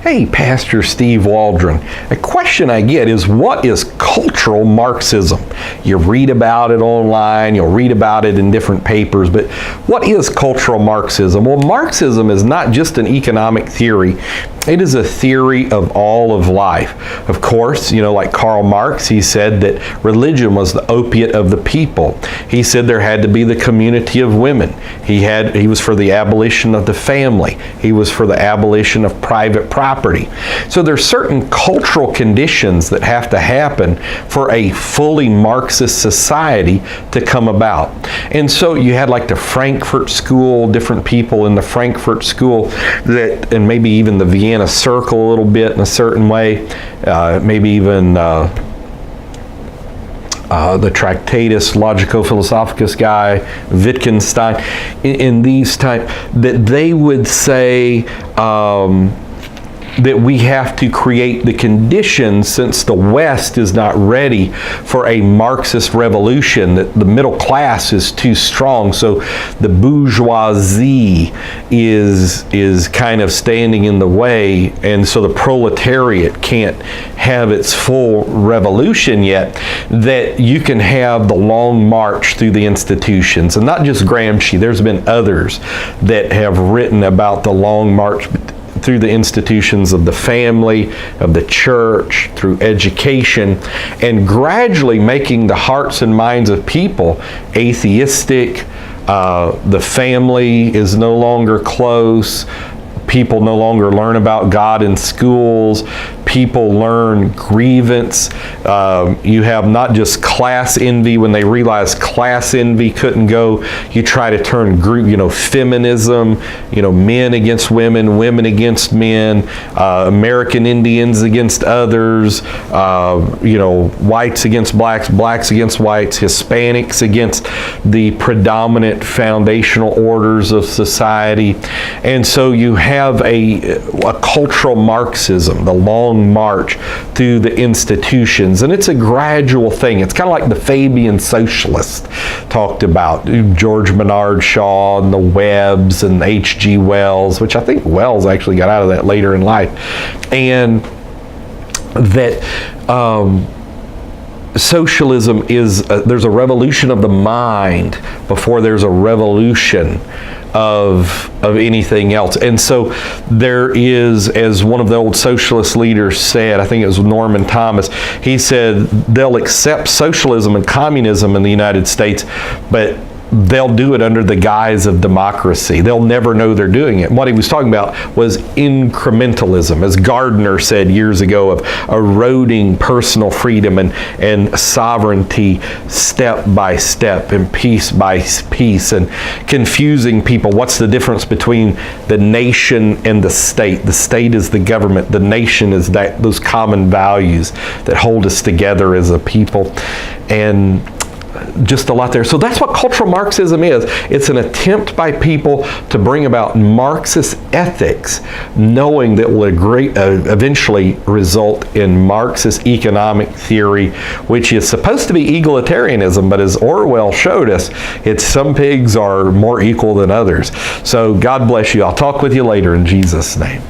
Hey, Pastor Steve Waldron. A question I get is, what is cultural Marxism? You read about it online, you'll read about it in different papers, but what is cultural Marxism? Well, Marxism is not just an economic theory. It is a theory of all of life. Of course, like Karl Marx, he said that religion was the opiate of the people. He said there had to be the community of women. He was for the abolition of the family. He was for the abolition of private property. So there's certain cultural conditions that have to happen for a fully Marxist society to come about. And so you had like the Frankfurt School, different people in the Frankfurt School and maybe even the Vienna Circle a little bit in a certain way, maybe even the Tractatus Logico-Philosophicus guy, Wittgenstein, in these type, that they would say that we have to create the conditions, since the West is not ready for a Marxist revolution, that the middle class is too strong, so the bourgeoisie is kind of standing in the way, and so the proletariat can't have its full revolution yet, that you can have the long march through the institutions. And not just Gramsci, there's been others that have written about the long march through the institutions of the family, of the church, through education, and gradually making the hearts and minds of people atheistic. The family is no longer close. People no longer learn about God in schools. People learn grievance. You have not just class envy. When they realize class envy couldn't go, you try to turn feminism, men against women, women against men, American Indians against others, whites against blacks, blacks against whites, Hispanics against the predominant foundational orders of society. And so you have a cultural Marxism, the long march through the institutions, and it's a gradual thing. It's kind of like the Fabian socialists talked about, George Bernard Shaw and the Webbs and H.G. Wells, which I think Wells actually got out of that later in life, and that socialism is there's a revolution of the mind before there's a revolution of anything else. And so there is, as one of the old socialist leaders said, I think it was Norman Thomas, he said they'll accept socialism and communism in the United States, but they'll do it under the guise of democracy. They'll never know they're doing it. And what he was talking about was incrementalism, as Gardner said years ago, of eroding personal freedom and sovereignty step by step and piece by piece, and confusing people. What's the difference between the nation and the state? The state is the government. The nation is those common values that hold us together as a people. And just a lot there. So that's what cultural Marxism is. It's an attempt by people to bring about Marxist ethics, knowing that will eventually result in Marxist economic theory, which is supposed to be egalitarianism, but as Orwell showed us, it's some pigs are more equal than others. So God bless you. I'll talk with you later in Jesus' name.